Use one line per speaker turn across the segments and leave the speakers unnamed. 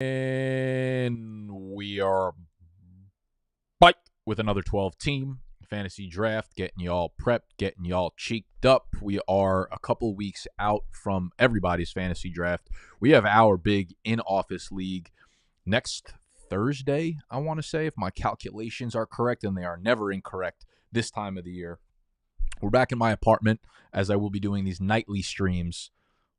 And we are back with another 12 team fantasy draft, getting y'all prepped, getting y'all cheeked up. We are a couple weeks out from everybody's fantasy draft. We have our big in-office league next Thursday, I want to say, if my calculations are correct, and they are never incorrect this time of the year. We're back in my apartment, as I will be doing these nightly streams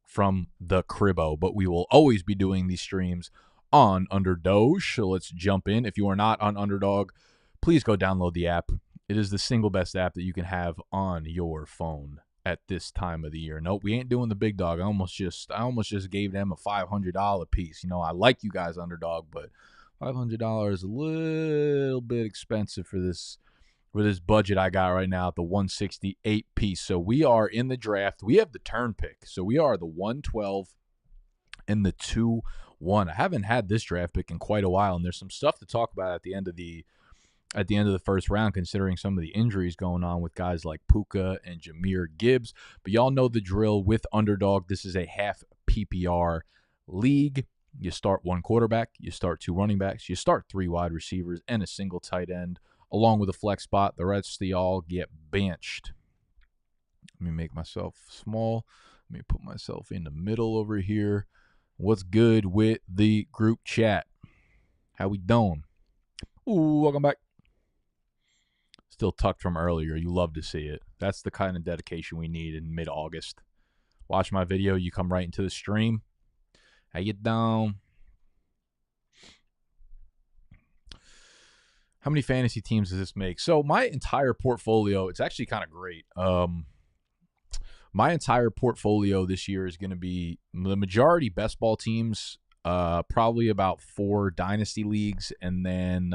from the cribbo, but we will always be doing these streams on Underdog. So let's jump in. If you are not on Underdog, please go download the app. It is the single best app that you can have on your phone at this time of the year. Nope, we ain't doing the big dog. I almost just gave them a $500 piece. You know, I like you guys, Underdog, but $500 is a little bit expensive for this budget I got right now at the 168 piece. So we are in the draft. We have the turn pick. So we are the 112 and the 2-1. I haven't had this draft pick in quite a while, and there's some stuff to talk about at the end of the first round, considering some of the injuries going on with guys like Puka and Jahmyr Gibbs. But y'all know the drill with Underdog. This is a half PPR league. You start one quarterback, you start two running backs, you start three wide receivers, and a single tight end, along with a flex spot. The rest of y'all get benched. Let me make myself small. Let me put myself in the middle over here. What's good with the group chat? How we doing? Ooh, welcome back. Still tucked from earlier. You love to see it. That's the kind of dedication we need in mid-August. Watch my video. You come right into the stream. How you doing? How many fantasy teams does this make? So my entire portfolio, it's actually kind of great. My entire portfolio this year is going to be the majority best ball teams, probably about 4 dynasty leagues, and then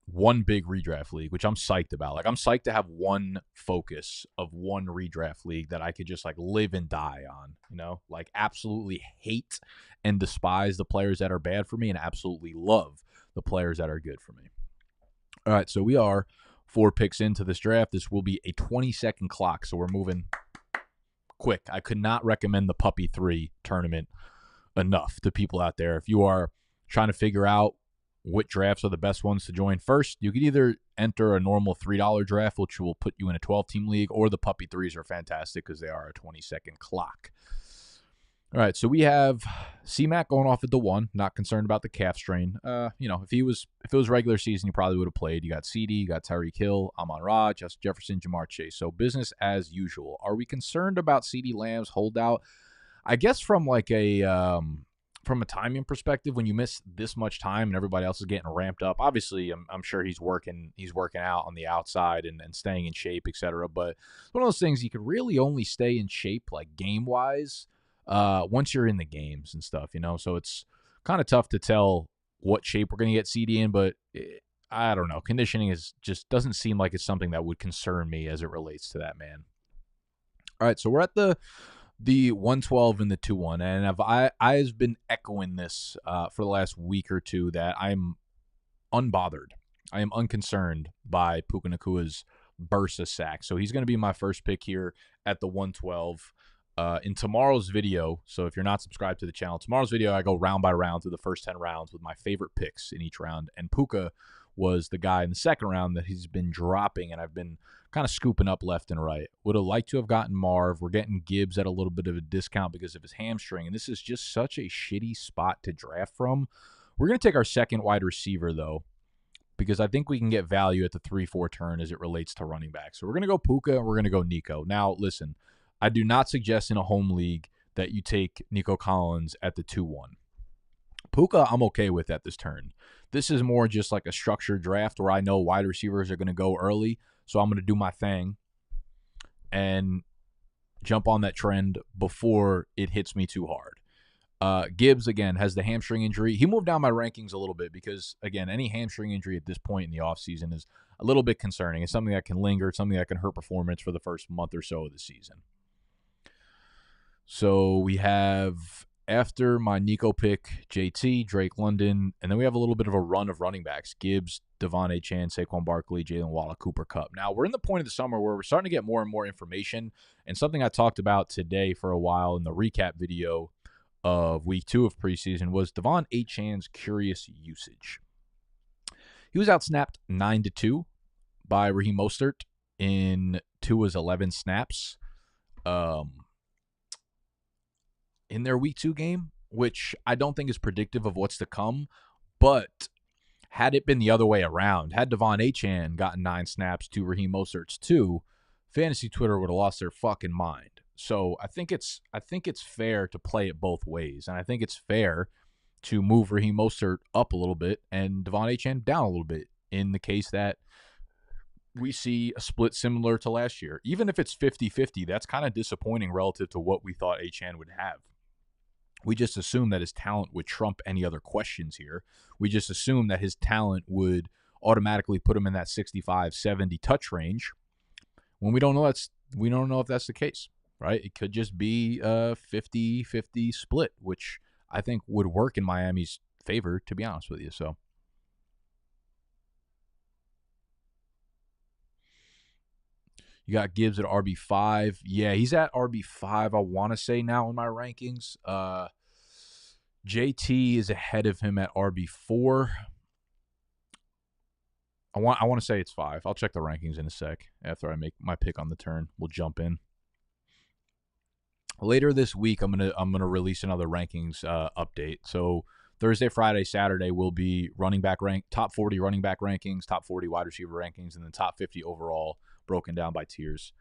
one big redraft league, which I'm psyched about. Like, I'm psyched to have one focus of one redraft league that I could just like live and die on, you know, like absolutely hate and despise the players that are bad for me and absolutely love the players that are good for me. All right, so we are 4 picks into this draft. This will be a 20-second clock, so we're moving quick. I could not recommend the Puppy 3 tournament enough to people out there. If you are trying to figure out what drafts are the best ones to join first, you could either enter a normal $3 draft, which will put you in a 12-team league, or the Puppy 3s are fantastic because they are a 20-second clock. All right, so we have C-Mac going off at the 1. Not concerned about the calf strain. You know, if it was regular season, he probably would have played. You got CD, you got Tyreek Hill, Amon-Ra, Justin Jefferson, Jamar Chase. So business as usual. Are we concerned about CD Lamb's holdout? I guess from like a timing perspective, when you miss this much time and everybody else is getting ramped up, obviously I'm sure he's working out on the outside and staying in shape, etc. But it's one of those things you could really only stay in shape like game wise once you're in the games and stuff, you know. So it's kind of tough to tell what shape we're going to get CD in, but I don't know. Conditioning is just doesn't seem like it's something that would concern me as it relates to that man. All right, so we're at the 112 and the 2-1, and I've been echoing this for the last week or two that I'm unbothered. I am unconcerned by Puka Nacua's burst of sacks. So he's going to be my first pick here at the 112. In tomorrow's video, so if you're not subscribed to the channel, tomorrow's video I go round by round through the first 10 rounds with my favorite picks in each round, and Puka was the guy in the second round that he's been dropping, and I've been kind of scooping up left and right. Would have liked to have gotten Marv. We're getting Gibbs at a little bit of a discount because of his hamstring, and this is just such a shitty spot to draft from. We're going to take our second wide receiver, though, because I think we can get value at the 3-4 turn as it relates to running back. So we're going to go Puka, and we're going to go Nico. Now, listen, I do not suggest in a home league that you take Nico Collins at the 2-1. Puka, I'm okay with at this turn. This is more just like a structured draft where I know wide receivers are going to go early, so I'm going to do my thing and jump on that trend before it hits me too hard. Gibbs, again, has the hamstring injury. He moved down my rankings a little bit because, again, any hamstring injury at this point in the offseason is a little bit concerning. It's something that can linger. It's something that can hurt performance for the first month or so of the season. So we have, after my Nico pick, JT, Drake London, and then we have a little bit of a run of running backs: Gibbs, Devon Achane, Saquon Barkley, Jalen Waddle, Cooper Kupp. Now, we're in the point of the summer where we're starting to get more and more information, and something I talked about today for a while in the recap video of week 2 of preseason was Devon Achane's curious usage. He was outsnapped 9-2 by Raheem Mostert in Tua's 11 snaps in their week 2 game, which I don't think is predictive of what's to come. But had it been the other way around, had Devon Achane gotten 9 snaps to Raheem Mostert's 2, fantasy Twitter would have lost their fucking mind. So I think it's fair to play it both ways, and I think it's fair to move Raheem Mostert up a little bit and Devon Achane down a little bit in the case that we see a split similar to last year. Even if it's 50-50, that's kind of disappointing relative to what we thought Achane would have. We just assumed that his talent would trump any other questions here. We just assumed that his talent would automatically put him in that 65-70 touch range when we don't know if that's the case, right? It could just be a 50-50 split, which I think would work in Miami's favor, to be honest with you. So you got Gibbs at RB5. Yeah, he's at RB5, I want to say now in my rankings. JT is ahead of him at RB4. I want to say it's 5. I'll check the rankings in a sec after I make my pick on the turn. We'll jump in. Later this week, I'm gonna release another rankings update. So Thursday, Friday, Saturday will be top 40 running back rankings, top 40 wide receiver rankings, and then top 50 overall, broken down by tiers.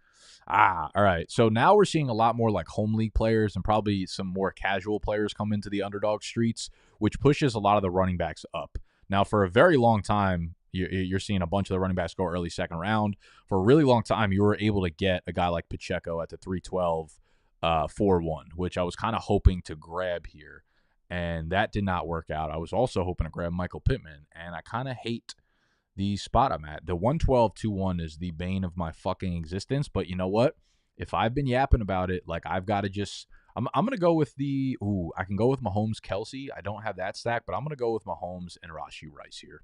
All right. So now we're seeing a lot more like home league players and probably some more casual players come into the underdog streets, which pushes a lot of the running backs up. Now, for a very long time, you're seeing a bunch of the running backs go early second round. For a really long time, you were able to get a guy like Pacheco at the 312 4-1, which I was kind of hoping to grab here. And that did not work out. I was also hoping to grab Michael Pittman, and I kind of hate the spot I'm at. The 112-2-1 is the bane of my fucking existence, but you know what? If I've been yapping about it, like I've got to just I'm going to go with I can go with Mahomes Kelsey. I don't have that stack, but I'm going to go with Mahomes and Rashee Rice here.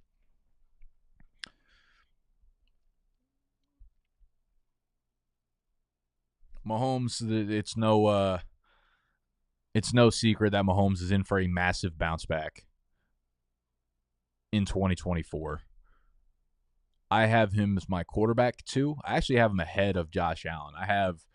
Mahomes, it's no secret that Mahomes is in for a massive bounce back in 2024. I have him as my quarterback too. I actually have him ahead of Josh Allen. I have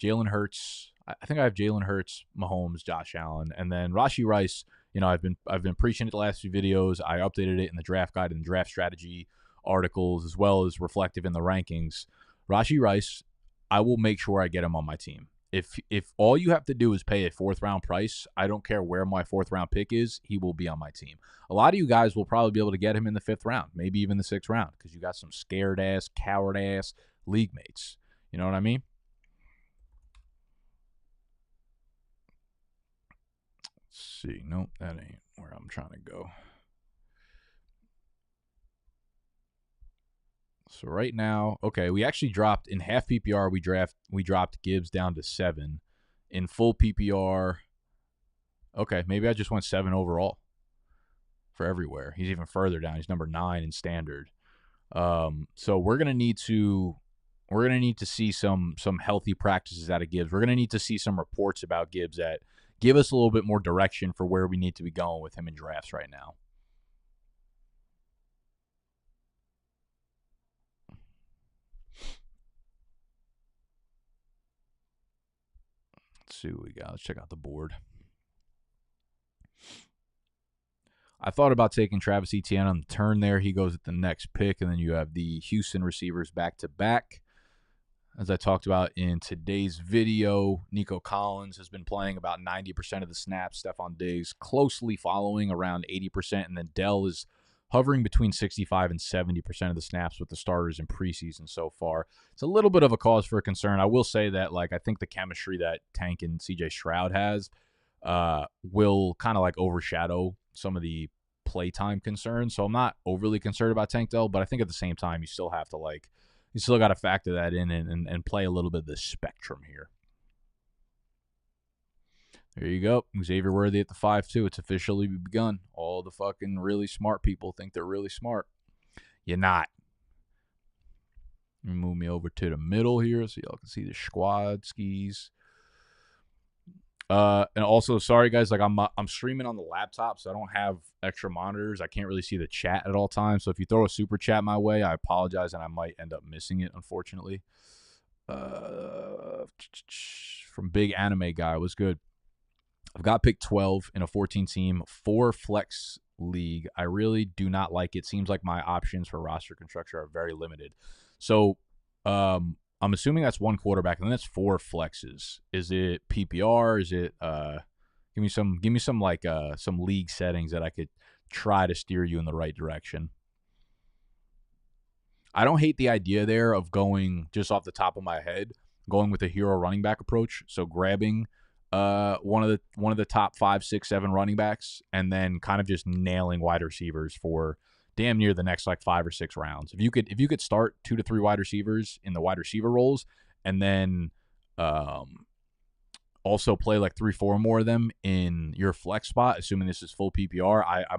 Jalen Hurts. I think I have Jalen Hurts, Mahomes, Josh Allen, and then Rashee Rice. You know, I've been preaching it the last few videos. I updated it in the draft guide and draft strategy articles, as well as reflective in the rankings. Rashee Rice, I will make sure I get him on my team. If all you have to do is pay a 4th round price, I don't care where my 4th round pick is, he will be on my team. A lot of you guys will probably be able to get him in the 5th round, maybe even the 6th round, because you got some scared ass, coward ass league mates. You know what I mean? Let's see. Nope, that ain't where I'm trying to go. So right now, okay, we actually dropped in half PPR. We dropped Gibbs down to 7. In full PPR, okay, maybe I just went 7 overall for everywhere. He's even further down. He's number 9 in standard. So we're gonna need to see some healthy practices out of Gibbs. We're gonna need to see some reports about Gibbs that give us a little bit more direction for where we need to be going with him in drafts right now. Let's see what we got. Let's check out the board. I thought about taking Travis Etienne on the turn there. He goes at the next pick, and then you have the Houston receivers back-to-back. As I talked about in today's video, Nico Collins has been playing about 90% of the snaps. Stephon Diggs closely following around 80%, and then Dell is hovering between 65 and 70% of the snaps with the starters in preseason so far. It's a little bit of a cause for concern. I will say that, like, I think the chemistry that Tank and CJ Stroud has will kind of like overshadow some of the playtime concerns. So I'm not overly concerned about Tank Dell, but I think at the same time you still got to factor that in and play a little bit of the spectrum here. There you go. Xavier Worthy at the 5-2. It's officially begun. All the fucking really smart people think they're really smart. You're not. Move me over to the middle here so y'all can see the squad skis. And also, sorry guys, like I'm streaming on the laptop, so I don't have extra monitors. I can't really see the chat at all times. So if you throw a super chat my way, I apologize, and I might end up missing it, unfortunately. From Big Anime Guy was good. I've got pick 12 in a 14 team 4 flex league. I really do not like it. Seems like my options for roster construction are very limited. So, I'm assuming that's one quarterback, and then that's 4 flexes. Is it PPR? Is it give me some like some league settings that I could try to steer you in the right direction. I don't hate the idea there of going just off the top of my head, going with a hero running back approach. So grabbing one of the top 5, 6, 7 running backs, and then kind of just nailing wide receivers for damn near the next like 5 or 6 rounds. If you could start 2 to 3 wide receivers in the wide receiver roles, and then also play like 3, 4 more of them in your flex spot, assuming this is full PPR, I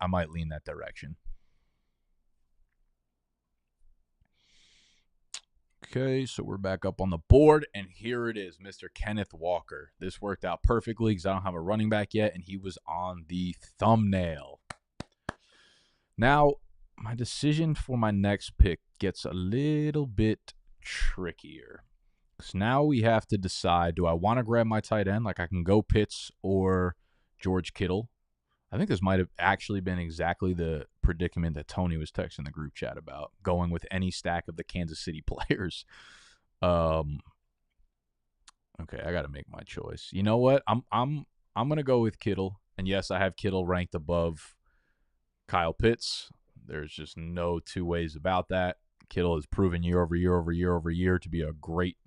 might lean that direction. Okay, so we're back up on the board, and here it is, Mr. Kenneth Walker. This worked out perfectly because I don't have a running back yet, and he was on the thumbnail. Now, my decision for my next pick gets a little bit trickier. So now we have to decide, do I want to grab my tight end? Like I can go Pitts or George Kittle. I think this might have actually been exactly the predicament that Tony was texting the group chat about, going with any stack of the Kansas City players. Okay, I got to make my choice. You know what? I'm going to go with Kittle. And yes, I have Kittle ranked above Kyle Pitts. There's just no two ways about that. Kittle has proven year over year to be a great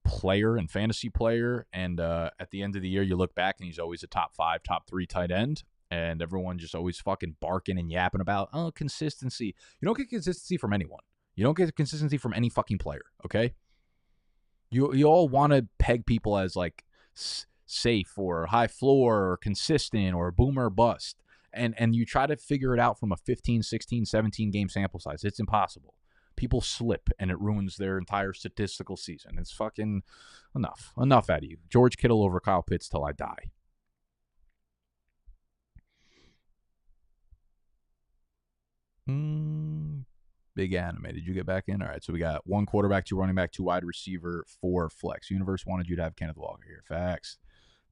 player and fantasy player, and at the end of the year you look back and he's always a top 5, top 3 tight end, and everyone just always fucking barking and yapping about consistency. You don't get consistency from anyone. You don't get consistency from any fucking player. Okay, you all want to peg people as like safe or high floor or consistent or boomer or bust, and you try to figure it out from a 15, 16, 17 game sample size. It's impossible. People slip, and it ruins their entire statistical season. It's fucking enough. Enough out of you. George Kittle over Kyle Pitts till I die. Big Anime. Did you get back in? All right, so we got 1 quarterback, 2 running back, 2 wide receiver, 4 flex. Universe wanted you to have Kenneth Walker here. Facts.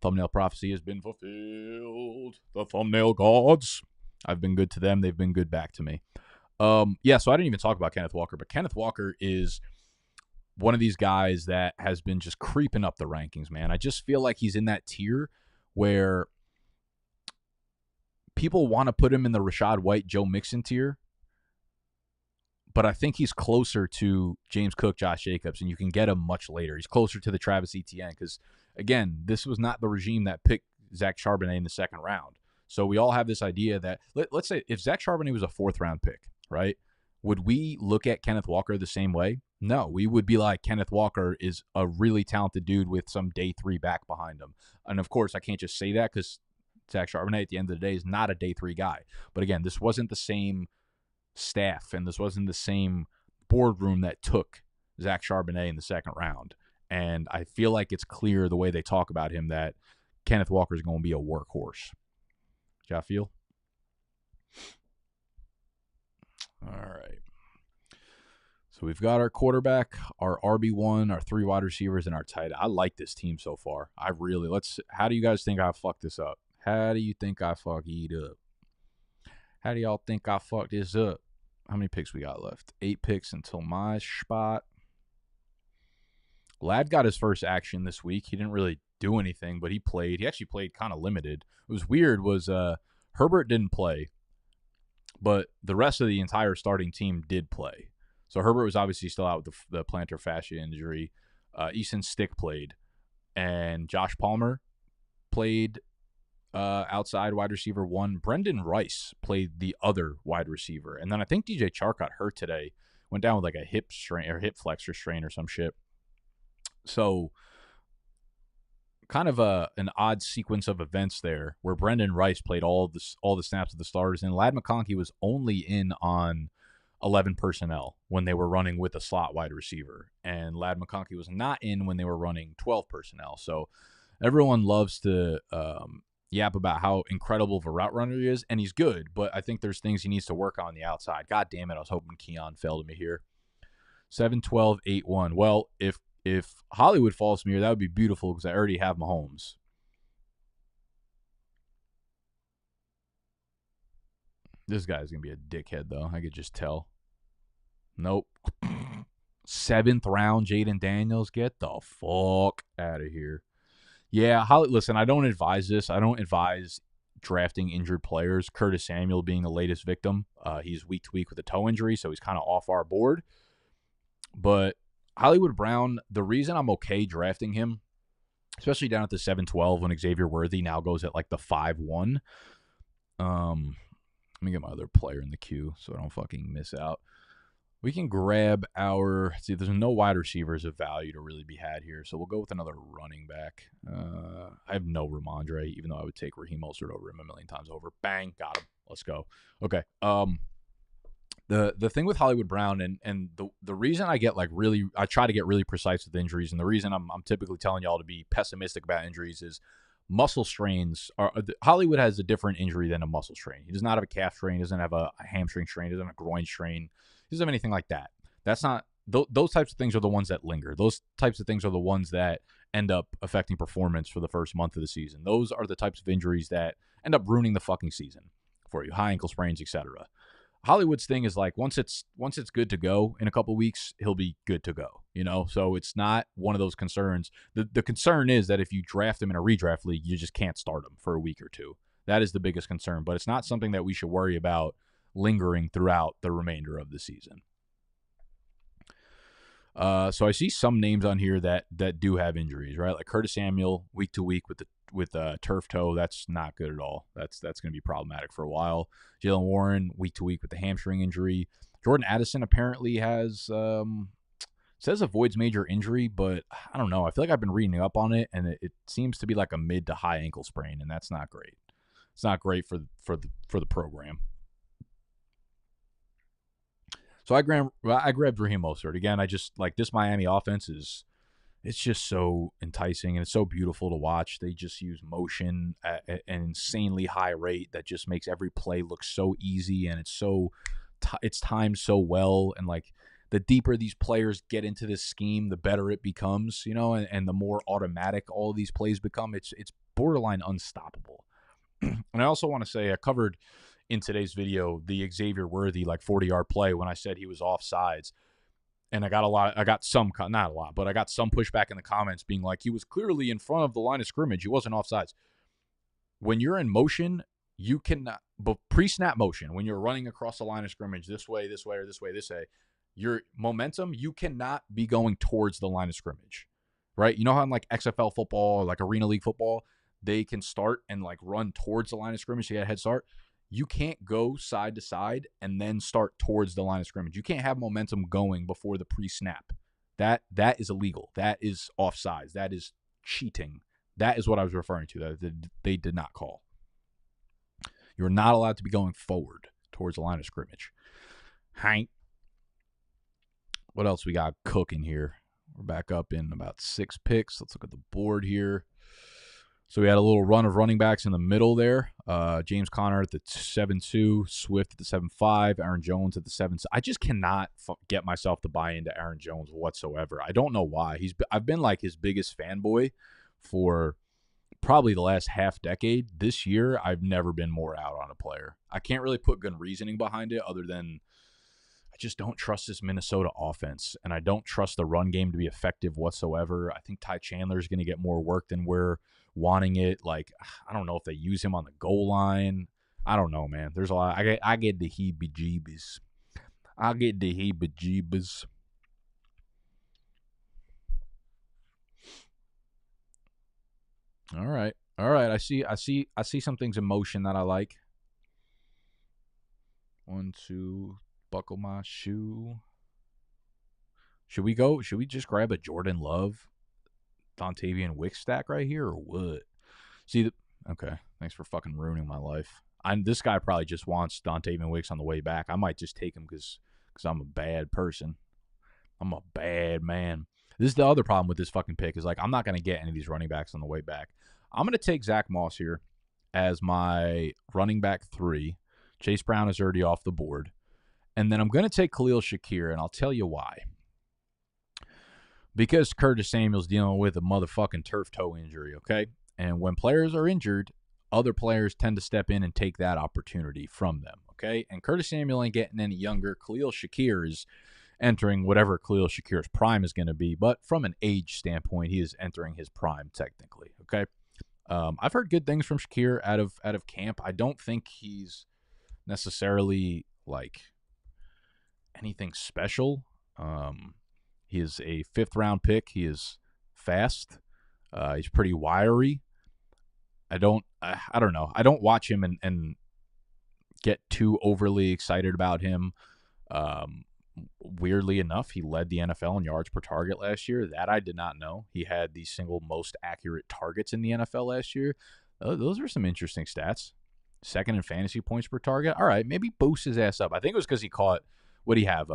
Thumbnail prophecy has been fulfilled. The thumbnail gods. I've been good to them. They've been good back to me. Yeah, so I didn't even talk about Kenneth Walker, but Kenneth Walker is one of these guys that has been just creeping up the rankings, man. I just feel like he's in that tier where people want to put him in the Rachaad White, Joe Mixon tier, but I think he's closer to James Cook, Josh Jacobs, and you can get him much later. He's closer to the Travis Etienne because, again, this was not the regime that picked Zach Charbonnet in the 2nd round. So we all have this idea that, let's say if Zach Charbonnet was a 4th round pick, right? Would we look at Kenneth Walker the same way? No, we would be like, Kenneth Walker is a really talented dude with some day 3 back behind him. And of course, I can't just say that because Zach Charbonnet at the end of the day is not a day 3 guy. But again, this wasn't the same staff and this wasn't the same boardroom that took Zach Charbonnet in the 2nd round. And I feel like it's clear the way they talk about him that Kenneth Walker is going to be a workhorse. Y'all feel? All right. So we've got our quarterback, our RB1, our 3 wide receivers, and our tight end. I like this team so far. How do you guys think I fucked this up? How do you think I fucked it up? How do y'all think I fucked this up? How many picks we got left? 8 picks until my spot. Lad got his first action this week. He didn't really do anything, but he played. He actually played kind of limited. What was weird was Herbert didn't play, but the rest of the entire starting team did play. So Herbert was obviously still out with the plantar fascia injury. Easton Stick played, and Josh Palmer played outside wide receiver 1. Brendan Rice played the other wide receiver, and then I think DJ Chark got hurt today. Went down with like a hip strain or hip flexor strain or some shit. So kind of an odd sequence of events there where Brendan Rice played all the snaps of the starters, and Ladd McConkey was only in on 11 personnel when they were running with a slot wide receiver, and Ladd McConkey was not in when they were running 12 personnel. So Everyone loves to yap about how incredible of a route runner he is, and he's good, but I think there's things he needs to work on the outside. God damn it, I was hoping Keon fell to me here. 7-12, 8-1. Well, if Hollywood falls to me here, that would be beautiful because I already have Mahomes. This guy's going to be a dickhead, though. I could just tell. Nope. 7th round, Jaden Daniels. Get the fuck out of here. Yeah, listen, I don't advise this. I don't advise drafting injured players. Curtis Samuel being the latest victim. He's week to week with a toe injury, so he's kind of off our board. But Hollywood Brown, the reason I'm okay drafting him, especially down at the 7-12 when Xavier Worthy now goes at like the 5-1. Let me get my other player in the queue so I don't fucking miss out. We can grab there's no wide receivers of value to really be had here, so we'll go with another running back. I have no Ramondre, even though I would take Raheem Mostert over him a million times over. Bang, got him. Let's go. Okay. The thing with Hollywood Brown and the reason I try to get really precise with injuries, and the reason I'm typically telling y'all to be pessimistic about injuries is muscle strains Hollywood has a different injury than a muscle strain. He does not have a calf strain, doesn't have a hamstring strain, doesn't have a groin strain, he doesn't have anything like that. That's not those types of things are the ones that linger. Those types of things are the ones that end up affecting performance for the first month of the season. Those are the types of injuries that end up ruining the fucking season for you. High ankle sprains, etc. Hollywood's thing is like once it's good to go in a couple weeks, he'll be good to go, So it's not one of those concerns. The concern is that if you draft him in a redraft league, you just can't start him for a week or two. That is the biggest concern, but it's not something that we should worry about lingering throughout the remainder of the season. So I see some names on here that do have injuries, right? Like Curtis Samuel, week to week with turf toe. That's not good at all. That's going to be problematic for a while. Jaylen Warren, week to week with the hamstring injury. Jordan Addison apparently has says avoids major injury, but I don't know. I feel like I've been reading up on it, and it seems to be like a mid to high ankle sprain, and that's not great. It's not great for the program. So I grabbed Raheem Mostert. Again, I just like this Miami offense it's just so enticing and it's so beautiful to watch. They just use motion at an insanely high rate that just makes every play look so easy, and it's timed so well. And like the deeper these players get into this scheme, the better it becomes, and the more automatic all of these plays become. It's borderline unstoppable. And I also want to say I covered in today's video the Xavier Worthy 40-yard play when I said he was offsides. And I got some pushback in the comments being like, he was clearly in front of the line of scrimmage. He wasn't offsides. When you're in motion, you cannot, but pre-snap motion, when you're running across the line of scrimmage this way, or this way, your momentum, you cannot be going towards the line of scrimmage, right? You know how in XFL football, or Arena League football, they can start and run towards the line of scrimmage to get a head start? You can't go side to side and then start towards the line of scrimmage. You can't have momentum going before the pre-snap. That is illegal. That is offsides. That is cheating. That is what I was referring to. That they did not call. You're not allowed to be going forward towards the line of scrimmage. Hank. What else we got cooking here? We're back up in about 6 picks. Let's look at the board here. So we had a little run of running backs in the middle there. James Conner at the 7-2, Swift at the 7-5, Aaron Jones at the 7. I just cannot get myself to buy into Aaron Jones whatsoever. I don't know why. I've been his biggest fanboy for probably the last half decade. This year, I've never been more out on a player. I can't really put good reasoning behind it other than I just don't trust this Minnesota offense, and I don't trust the run game to be effective whatsoever. I think Ty Chandler is going to get more work than we're wanting it. I don't know if they use him on the goal line. I don't know, man. There's a lot. I get the heebie-jeebies. All right. I see some things in motion that I like. 1, 2, buckle my shoe. Should we just grab a Jordan Love, Dontavian Wicks stack right here, or what? Okay, thanks for fucking ruining my life. This guy probably just wants Dontavian Wicks on the way back. I might just take him because I'm a bad person. I'm a bad man. This is the other problem with this fucking pick is like I'm not going to get any of these running backs on the way back. I'm going to take Zach Moss here as my running back 3. Chase Brown is already off the board. And then I'm going to take Khalil Shakir, and I'll tell you why. Because Curtis Samuel's dealing with a motherfucking turf toe injury, okay? And when players are injured, other players tend to step in and take that opportunity from them, okay? And Curtis Samuel ain't getting any younger. Khalil Shakir is entering whatever Khalil Shakir's prime is going to be, but from an age standpoint, he is entering his prime technically, okay? I've heard good things from Shakir out of camp. I don't think he's necessarily like anything special. He is a 5th-round pick. He is fast. He's pretty wiry. I don't know. I don't watch him and get too overly excited about him. Weirdly enough, he led the NFL in yards per target last year. That I did not know. He had the single most accurate targets in the NFL last year. Those are some interesting stats. 2nd in fantasy points per target. All right, maybe boost his ass up. I think it was because he caught, what did he have?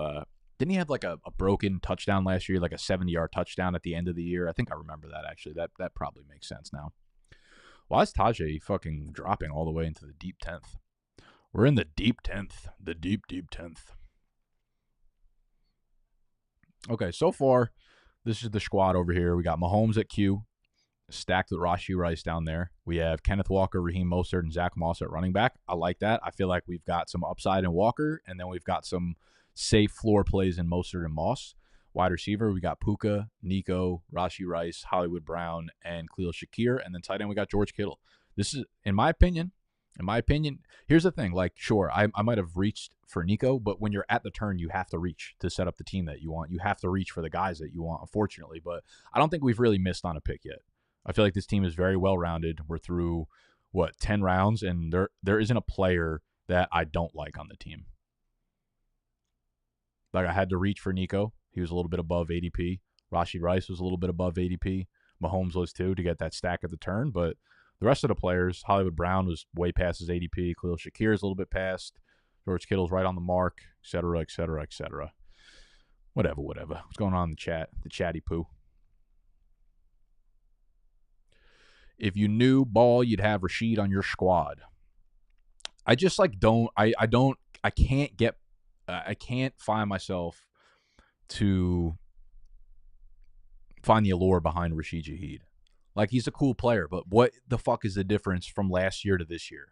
Didn't he have like a broken touchdown last year, like a 70-yard touchdown at the end of the year? I think I remember that, actually. That probably makes sense now. Why is Tajay fucking dropping all the way into the deep 10th? We're in the deep 10th. The deep, deep 10th. Okay, so far, this is the squad over here. We got Mahomes at Q, stacked with Rashee Rice down there. We have Kenneth Walker, Raheem Mostert, and Zach Moss at running back. I like that. I feel like we've got some upside in Walker, and then we've got some safe floor plays in Mostert and Moss. Wide receiver, we got Puka, Nico, Rashee Rice, Hollywood Brown, and Khalil Shakir. And then tight end, we got George Kittle. This is, in my opinion, here's the thing. Like, sure, I might have reached for Nico, but when you're at the turn, you have to reach to set up the team that you want. You have to reach for the guys that you want, unfortunately. But I don't think we've really missed on a pick yet. I feel like this team is very well-rounded. We're through, 10 rounds, and there isn't a player that I don't like on the team. Like, I had to reach for Nico. He was a little bit above ADP. Rashee Rice was a little bit above ADP. Mahomes was too, to get that stack at the turn. But the rest of the players, Hollywood Brown was way past his ADP. Khalil Shakir is a little bit past. George Kittle's right on the mark, et cetera, et cetera, et cetera. Whatever. What's going on in the chat? The chatty poo. If you knew ball, you'd have Rashid on your squad. I just like I can't find myself to find the allure behind Rashid Shaheed. Like, he's a cool player, but what the fuck is the difference from last year to this year?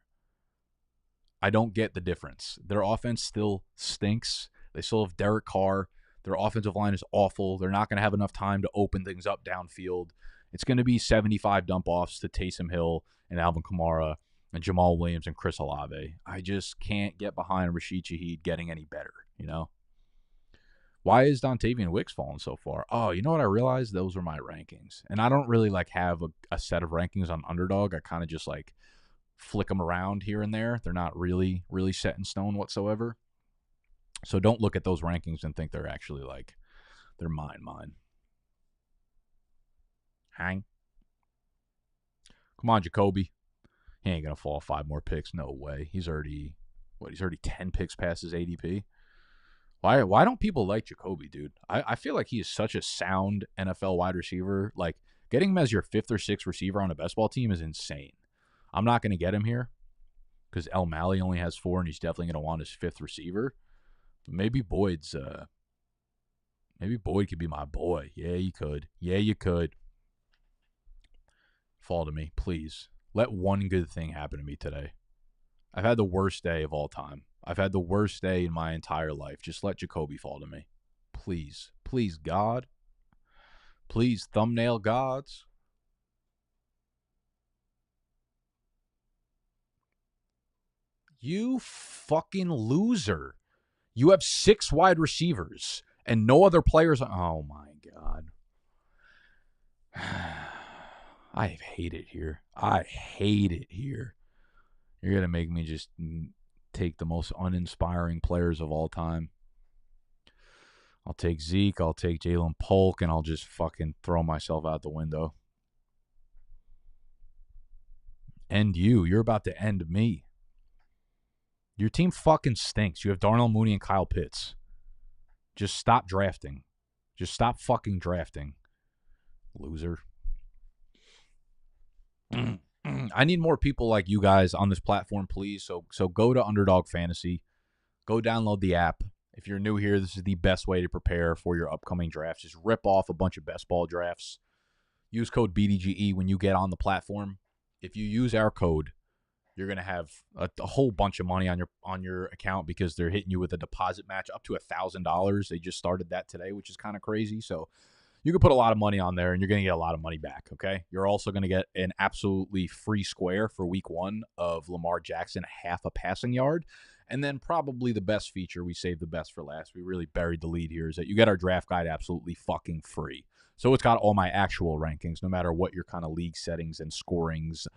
I don't get the difference. Their offense still stinks. They still have Derek Carr. Their offensive line is awful. They're not going to have enough time to open things up downfield. It's going to be 75 dump-offs to Taysom Hill and Alvin Kamara and Jamal Williams and Chris Olave. I just can't get behind Rashid Shaheed getting any better, you know? Why is Dontavian Wicks falling so far? Oh, you know what I realized? Those were my rankings. And I don't really have a set of rankings on Underdog. I kind of just flick them around here and there. They're not really, really set in stone whatsoever. So don't look at those rankings and think they're actually they're mine. Hang. Come on, Jacoby. He ain't going to fall 5 more picks. No way. He's already 10 picks past his ADP. Why don't people like Jacoby, dude? I feel like he is such a sound NFL wide receiver. Like, getting him as your 5th or 6th receiver on a best ball team is insane. I'm not going to get him here because El Mally only has 4, and he's definitely going to want his 5th receiver. But maybe Boyd could be my boy. Yeah, you could. Fall to me, please. Let one good thing happen to me today. I've had the worst day of all time. I've had the worst day in my entire life. Just let Jacoby fall to me. Please. Please, God. Please, thumbnail gods. You fucking loser. You have 6 wide receivers and no other players. Oh, my God. I hate it here. You're going to make me just take the most uninspiring players of all time. I'll take Zeke, I'll take Jalen Polk, and I'll just fucking throw myself out the window. End you. You're about to end me. Your team fucking stinks. You have Darnell Mooney and Kyle Pitts. Just stop drafting. Just stop fucking drafting. Loser. I need more people like you guys on this platform, please. So go to Underdog Fantasy. Go download the app. If you're new here, this is the best way to prepare for your upcoming drafts. Just rip off a bunch of best ball drafts. Use code BDGE when you get on the platform. If you use our code, you're going to have a whole bunch of money on your account because they're hitting you with a deposit match up to $1,000. They just started that today, which is kind of crazy. So you can put a lot of money on there, and you're going to get a lot of money back, okay? You're also going to get an absolutely free square for week 1 of Lamar Jackson, half a passing yard. And then probably the best feature, we saved the best for last. We really buried the lead here, is that you get our draft guide absolutely fucking free. So it's got all my actual rankings, no matter what your kind of league settings and scorings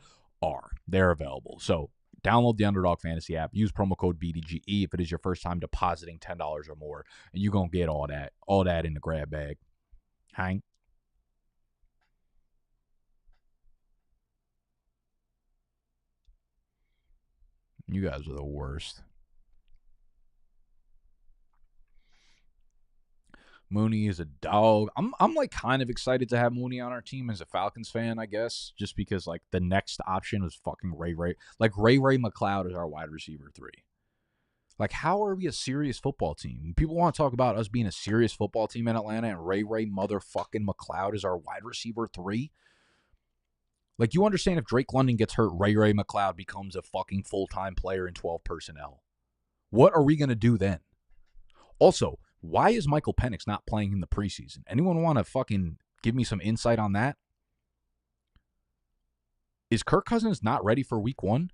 are. They're available. So download the Underdog Fantasy app. Use promo code BDGE if it is your first time depositing $10 or more, and you're going to get all that in the grab bag. Hang. You guys are the worst. Mooney is a dog. I'm like kind of excited to have Mooney on our team as a Falcons fan, I guess, just because like the next option is fucking Ray. Like Ray McLeod is our wide receiver 3. Like, how are we a serious football team? People want to talk about us being a serious football team in Atlanta, and Ray motherfucking McLeod is our wide receiver 3. Like, you understand if Drake London gets hurt, Ray McLeod becomes a fucking full-time player in 12 personnel. What are we going to do then? Also, why is Michael Penix not playing in the preseason? Anyone want to fucking give me some insight on that? Is Kirk Cousins not ready for week 1?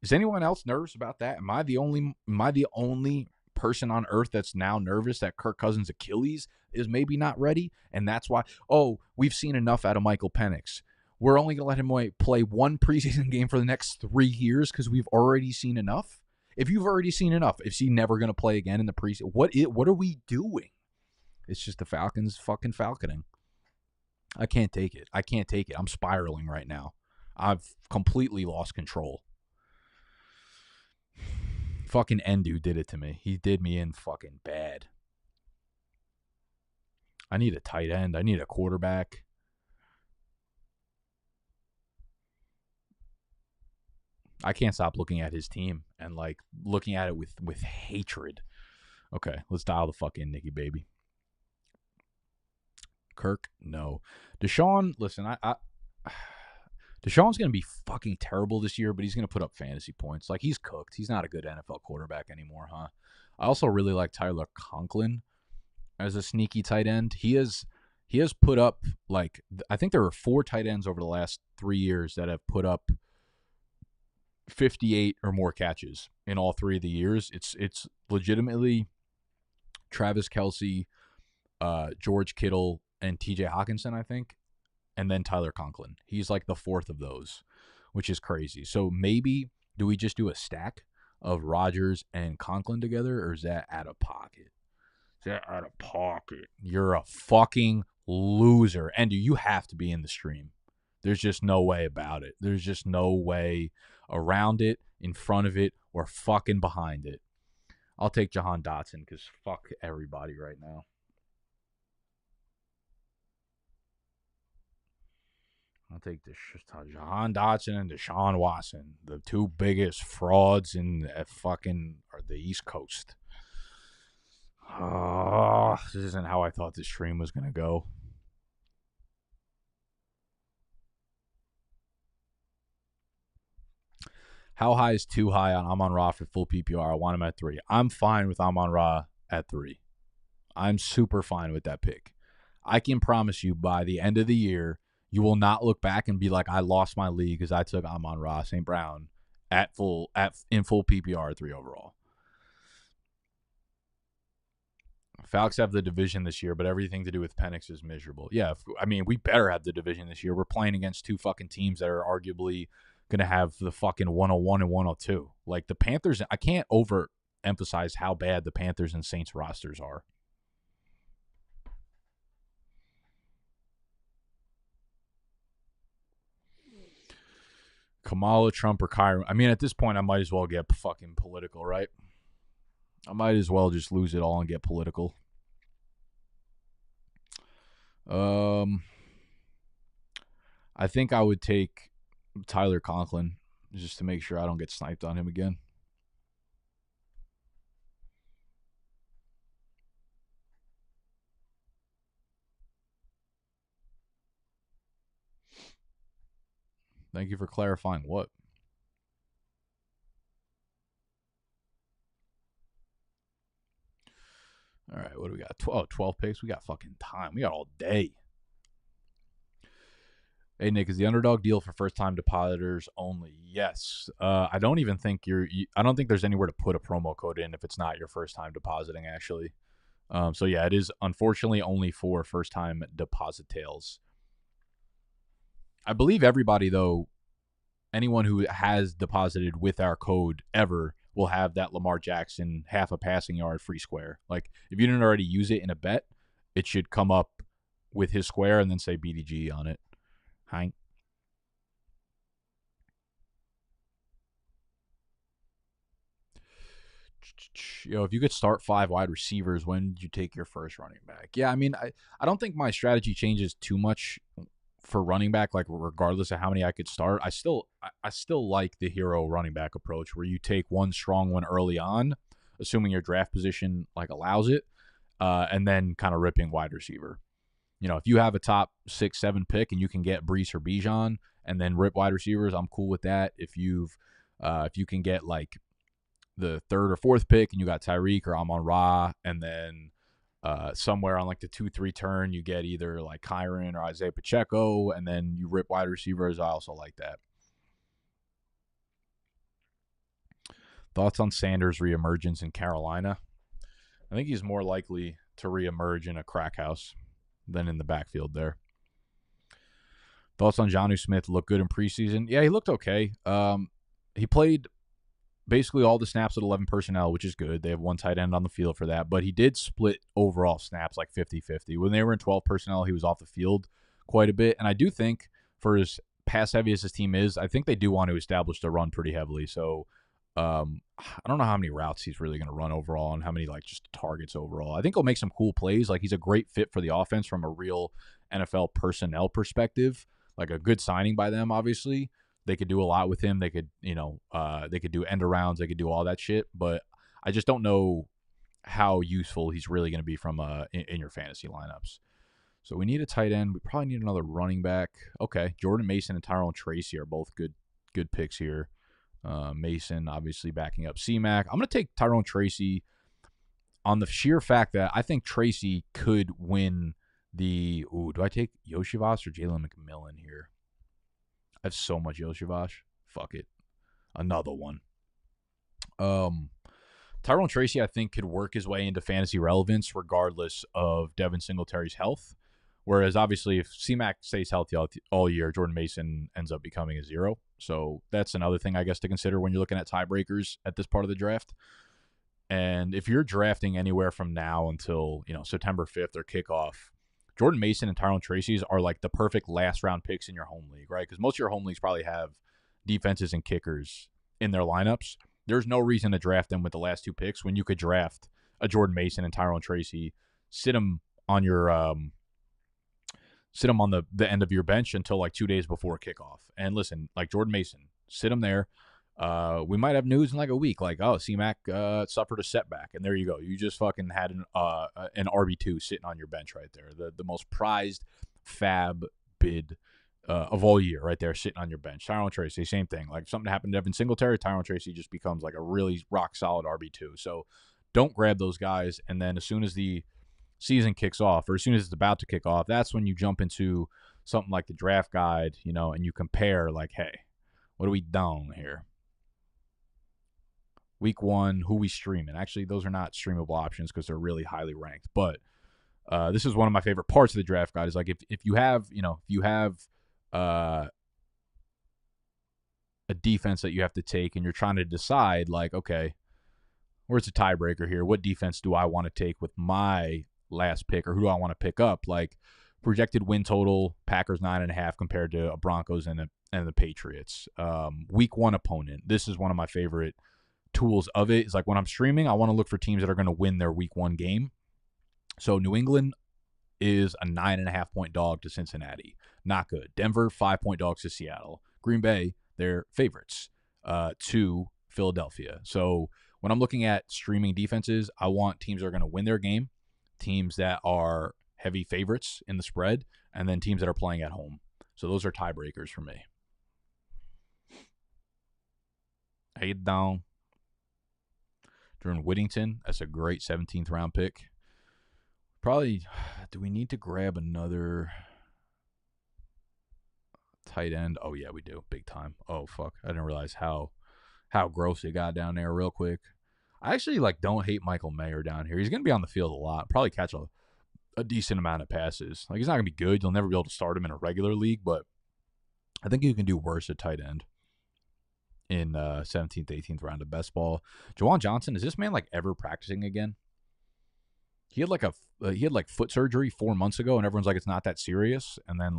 Is anyone else nervous about that? Am I the only person on earth that's now nervous that Kirk Cousins' Achilles is maybe not ready? And that's why, we've seen enough out of Michael Penix. We're only going to let him play one preseason game for the next 3 years because we've already seen enough? If you've already seen enough, is he never going to play again in the preseason? What are we doing? It's just the Falcons fucking falconing. I can't take it. I'm spiraling right now. I've completely lost control. Fucking Endu did it to me. He did me in fucking bad. I need a tight end. I need a quarterback. I can't stop looking at his team and like looking at it with hatred. Okay, let's dial the fuck in, Nikki baby. Kirk, no. Deshaun, listen, Deshaun's going to be fucking terrible this year, but he's going to put up fantasy points. Like, he's cooked. He's not a good NFL quarterback anymore, huh? I also really like Tyler Conklin as a sneaky tight end. He has put up, like, I think there were 4 tight ends over the last 3 years that have put up 58 or more catches in all 3 of the years. It's legitimately Travis Kelce, George Kittle, and TJ Hawkinson, I think. And then Tyler Conklin. He's like the 4th of those, which is crazy. So maybe do we just do a stack of Rodgers and Conklin together, or is that out of pocket? You're a fucking loser. And you have to be in the stream. There's just no way about it. There's just no way around it, in front of it, or fucking behind it. I'll take Jahan Dotson because fuck everybody right now. I'll take Jahan Dotson and Deshaun Watson, the 2 biggest frauds in the East Coast. This isn't how I thought this stream was going to go. How high is too high on Amon-Ra for full PPR? I want him at 3. I'm fine with Amon-Ra at 3. I'm super fine with that pick. I can promise you by the end of the year, you will not look back and be like, I lost my league because I took Amon-Ra St. Brown in full PPR 3 overall. Falcons have the division this year, but everything to do with Penix is miserable. Yeah, we better have the division this year. We're playing against 2 fucking teams that are arguably going to have the fucking 101 and 102. Like the Panthers, I can't overemphasize how bad the Panthers and Saints rosters are. Kamala, Trump, or Kyron. I mean, at this point, I might as well get fucking political, right? I might as well just lose it all and get political. I think I would take Tyler Conklin just to make sure I don't get sniped on him again. Thank you for clarifying what. All right, what do we got? 12 picks. We got fucking time. We got all day. Hey, Nick, is the underdog deal for first-time depositors only? Yes. I don't even think I don't think there's anywhere to put a promo code in if it's not your first time depositing, actually. So yeah, it is unfortunately only for first-time depositales. I believe everybody, though, anyone who has deposited with our code ever will have that Lamar Jackson half a passing yard free square. Like, if you didn't already use it in a bet, it should come up with his square and then say BDGE on it. Hank. If you could start 5 wide receivers, when did you take your first running back? Yeah, I mean, I don't think my strategy changes too much for running back, like regardless of how many I could start. I still like the hero running back approach where you take one strong one early on, assuming your draft position like allows it, and then kind of ripping wide receiver. If you have a top 6, 7 pick and you can get Brees or Bijan and then rip wide receivers, I'm cool with that. If you can get like the 3rd or 4th pick and you got Tyreek or Amon-Ra, and then somewhere on like the 2-3 turn you get either like Kyron or Isaiah Pacheco, and then you rip wide receivers, I also like that. Thoughts on Sanders' reemergence in Carolina? I think he's more likely to reemerge in a crack house than in the backfield there. Thoughts on Jonnu Smith? Looked good in preseason. Yeah, he looked okay. He played basically all the snaps at 11 personnel, which is good. They have one tight end on the field for that. But he did split overall snaps like 50-50. When they were in 12 personnel, he was off the field quite a bit. And I do think for as pass-heavy as his team is, I think they do want to establish the run pretty heavily. So I don't know how many routes he's really going to run overall and how many like just targets overall. I think he'll make some cool plays. Like, he's a great fit for the offense from a real NFL personnel perspective. Like, a good signing by them, obviously. They could do a lot with him. They could, they could do end arounds. They could do all that shit. But I just don't know how useful he's really going to be from in your fantasy lineups. So we need a tight end. We probably need another running back. Okay, Jordan Mason and Tyrone Tracy are both good picks here. Mason obviously backing up C-Mac. I'm going to take Tyrone Tracy on the sheer fact that I think Tracy could win the. Ooh, do I take Yoshivas or Jalen McMillan here? I have so much Yoshivas. Fuck it. Another one. Tyrone Tracy, I think, could work his way into fantasy relevance regardless of Devin Singletary's health. Whereas, obviously, if C-Mac stays healthy all year, Jordan Mason ends up becoming a 0. So that's another thing, I guess, to consider when you're looking at tiebreakers at this part of the draft. And if you're drafting anywhere from now until, September 5th or kickoff, Jordan Mason and Tyrone Tracy are like the perfect last-round picks in your home league, right? Because most of your home leagues probably have defenses and kickers in their lineups. There's no reason to draft them with the last 2 picks when you could draft a Jordan Mason and Tyrone Tracy, sit them on your the end of your bench until like 2 days before kickoff. And listen, like Jordan Mason, sit him there. We might have news in like a week, like, oh, C-Mac suffered a setback, and there you go. You just fucking had an RB2 sitting on your bench right there. The most prized fab bid of all year right there, sitting on your bench. Tyrone Tracy, same thing. Like, if something happened to Devin Singletary, Tyrone Tracy just becomes like a really rock-solid RB2. So don't grab those guys, and then as soon as the season kicks off, or as soon as it's about to kick off, that's when you jump into something like the draft guide, and you compare, like, hey, what are we doing here? Week 1, who we streaming? Actually, those are not streamable options because they're really highly ranked. But this is one of my favorite parts of the draft guide. Is like if you have a defense that you have to take, and you're trying to decide, like, okay, where's the tiebreaker here? What defense do I want to take with my last pick, or who do I want to pick up? Like, projected win total, Packers 9.5 compared to a Broncos and the Patriots. Week 1 opponent. This is one of my favorite tools of it. Is like, when I'm streaming, I want to look for teams that are going to win their week 1 game. So New England is a 9.5-point dog to Cincinnati. Not good. Denver, 5-point dogs to Seattle. Green Bay, they're favorites to Philadelphia. So when I'm looking at streaming defenses, I want teams that are going to win their game, teams that are heavy favorites in the spread, and then teams that are playing at home. So those are tiebreakers for me. How you down? Jordan Whittington, that's a great 17th round pick. Probably, do we need to grab another tight end? Oh, yeah, we do. Big time. Oh, fuck. I didn't realize how gross it got down there real quick. I actually don't hate Michael Mayer down here. He's going to be on the field a lot. Probably catch a decent amount of passes. He's not going to be good. You'll never be able to start him in a regular league, but I think you can do worse at tight end in 17th, 18th round of best ball. Jawan Johnson, is this man ever practicing again? He had foot surgery 4 months ago, and everyone's like, it's not that serious. And then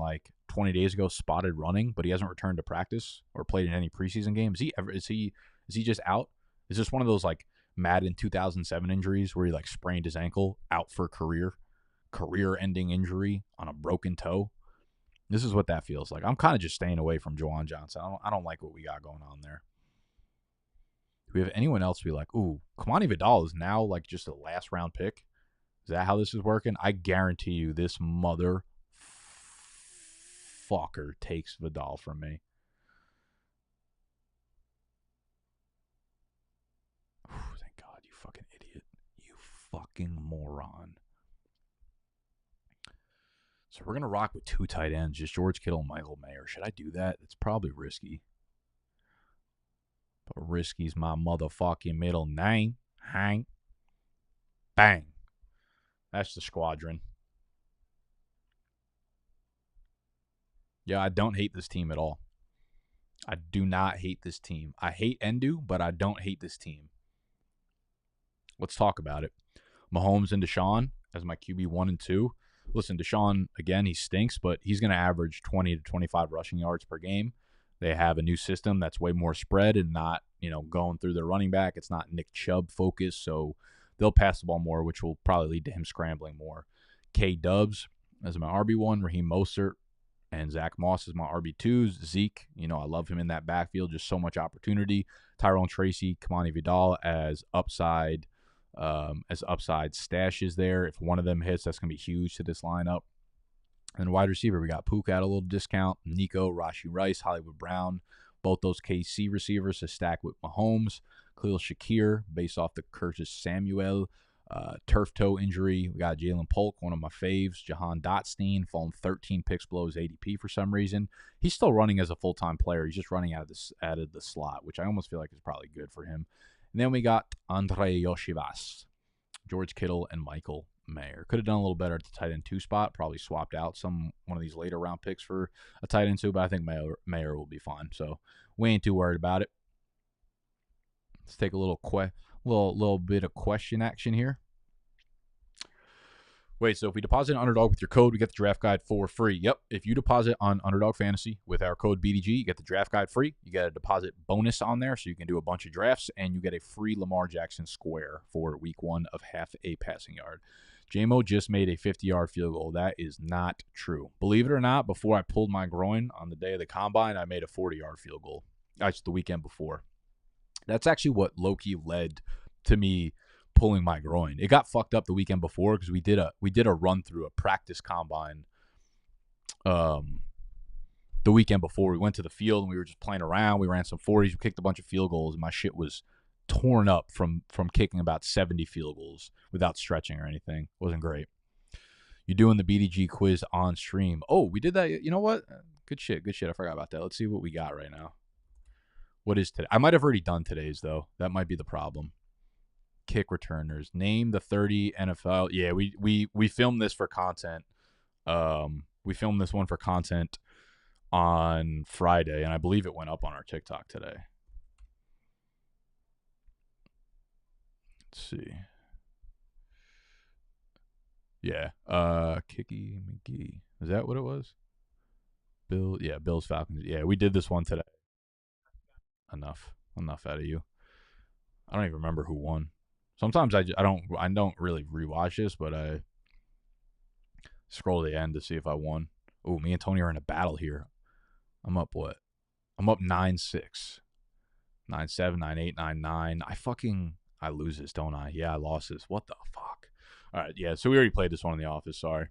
20 days ago, spotted running, but he hasn't returned to practice or played in any preseason games. Is he just out? Is this one of those Madden 2007 injuries where he sprained his ankle, out for career-ending injury on a broken toe? This is what that feels like. I'm kind of just staying away from Jawan Johnson. I don't like what we got going on there. Do we have anyone else we like? Ooh, Kamani Vidal is now just a last round pick. Is that how this is working? I guarantee you this motherfucker takes Vidal from me. Thank God, you fucking idiot. You fucking moron. So we're going to rock with 2 tight ends, just George Kittle and Michael Mayer. Should I do that? It's probably risky. But risky's my motherfucking middle name. Hang. Bang. That's the squadron. Yeah, I don't hate this team at all. I do not hate this team. I hate Endu, but I don't hate this team. Let's talk about it. Mahomes and Deshaun as my QB 1 and 2. Listen, Deshaun, again, he stinks, but he's going to average 20 to 25 rushing yards per game. They have a new system that's way more spread and not, going through their running back. It's not Nick Chubb focused, so they'll pass the ball more, which will probably lead to him scrambling more. K-Dubs as my RB1, Raheem Mostert, and Zach Moss is my RB2s. Zeke, I love him in that backfield. Just so much opportunity. Tyrone Tracy, Kamani Vidal as upside stashes there. If one of them hits, that's going to be huge to this lineup. And wide receiver, we got Puka at a little discount. Nico, Rashee Rice, Hollywood Brown. Both those KC receivers to stack with Mahomes. Khalil Shakir, based off the Curtis Samuel turf toe injury. We got Jalen Polk, one of my faves. Jahan Dotstein, falling 13 picks below his ADP for some reason. He's still running as a full-time player. He's just running out of the slot, which I almost feel like is probably good for him. And then we got Andre Yoshivas, George Kittle, and Michael Mayer. Could have done a little better at the tight end 2 spot. Probably swapped out one of these later round picks for a tight end 2, but I think Mayer will be fine. So we ain't too worried about it. Let's take a little bit of question action here. Wait, so if we deposit an Underdog with your code, we get the draft guide for free. Yep, if you deposit on Underdog Fantasy with our code BDGE, you get the draft guide free. You get a deposit bonus on there, so you can do a bunch of drafts, and you get a free Lamar Jackson square for week 1 of half a passing yard. JMO just made a 50-yard field goal. That is not true. Believe it or not, before I pulled my groin on the day of the combine, I made a 40-yard field goal. That's the weekend before. That's actually what low-key led to me pulling my groin. It got fucked up the weekend before because we did a run through a practice combine the weekend before. We went to the field and we were just playing around. We ran some 40s, we kicked a bunch of field goals, and my shit was torn up from kicking about 70 field goals without stretching or anything. It wasn't great. You're doing the BDG quiz on stream. Oh, we did that. You know what? Good shit. I forgot about that. Let's see what we got right now. What is today? I might have already done today's, though. That might be the problem. Kick returners. Name the 30 NFL. Yeah, we filmed this for content. We filmed this one for content on Friday, and I believe it went up on our TikTok today. Let's see. Yeah. Kicky McGee. Is that what it was? Bills Falcons. Yeah, we did this one today. Enough out of you. I don't even remember who won. Sometimes I don't really rewatch this, but Scroll to the end to see if I won. Oh, me and Tony are in a battle here. I'm up what? I'm up 9-6. 9-7, 9-8, 9-9. I lose this, don't I? Yeah, I lost this. What the fuck? All right, yeah, so we already played this one in the office. Sorry.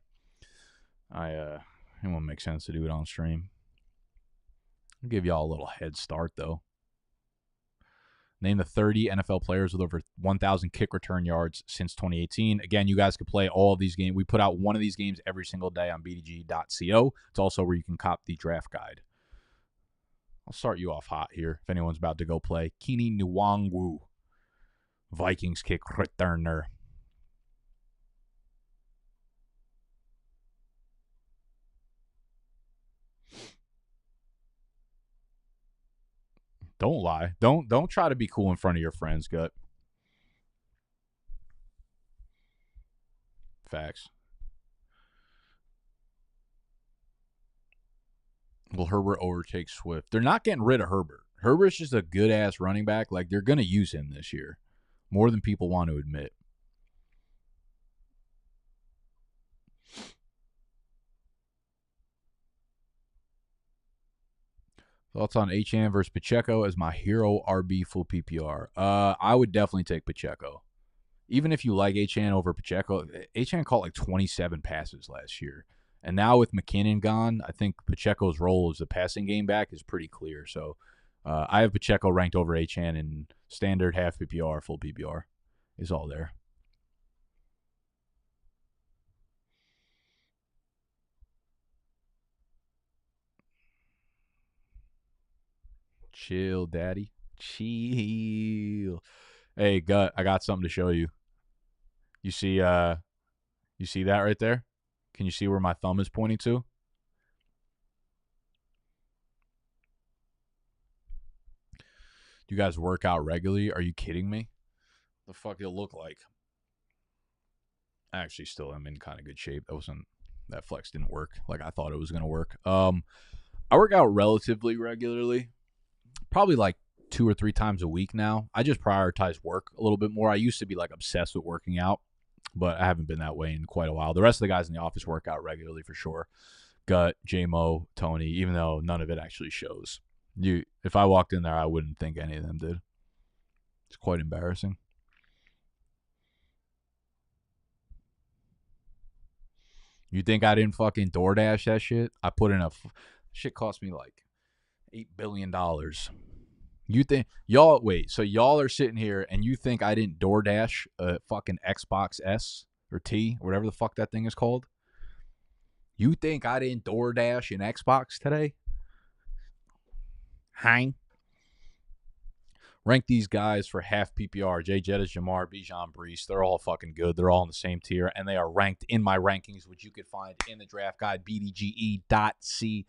It won't make sense to do it on stream. I'll give y'all a little head start, though. Name the 30 NFL players with over 1,000 kick return yards since 2018. Again, you guys can play all of these games. We put out one of these games every single day on BDGE.co. It's also where you can cop the draft guide. I'll start you off hot here if anyone's about to go play. Kini Nwangwu, Vikings kick returner. Don't lie. Don't try to be cool in front of your friends, Gut. Facts. Will Herbert overtake Swift? They're not getting rid of Herbert. Herbert's just a good-ass running back. Like, they're going to use him this year. More than people want to admit. Thoughts on Achane versus Pacheco as my hero RB full PPR? I would definitely take Pacheco. Even if you like Achane over Pacheco, Achane caught like 27 passes last year. And now with McKinnon gone, I think Pacheco's role as a passing game back is pretty clear. So I have Pacheco ranked over Achane in standard half PPR, full PPR is all there. Chill, daddy. Chill. Hey, Gut, I got something to show you. You see that right there? Can you see where my thumb is pointing to? Do you guys work out regularly? Are you kidding me? The fuck it'll look like? I actually still am in kind of good shape. That flex didn't work like I thought it was gonna work. I work out relatively regularly. Probably like 2 or 3 times a week now. I just prioritize work a little bit more. I used to be like obsessed with working out, but I haven't been that way in quite a while. The rest of the guys in the office work out regularly for sure. Gut, J-Mo, Tony, even though none of it actually shows. If I walked in there, I wouldn't think any of them did. It's quite embarrassing. You think I didn't fucking DoorDash that shit? I put in shit cost me like $8 billion. You think y'all are sitting here and you think I didn't DoorDash a fucking Xbox S or T or whatever the fuck that thing is called? You think I didn't DoorDash an Xbox today? Hang. Rank these guys for half PPR. Jay Jettis, Jamar, Bijan, Brees. They're all fucking good. They're all in the same tier, and they are ranked in my rankings, which you could find in the draft guide, BDGE.co.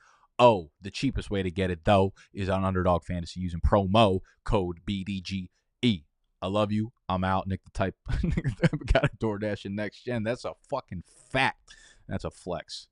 The cheapest way to get it, though, is on Underdog Fantasy using promo code BDGE. I love you. I'm out. Nick the Type. Got a DoorDash in next gen. That's a fucking fact. That's a flex.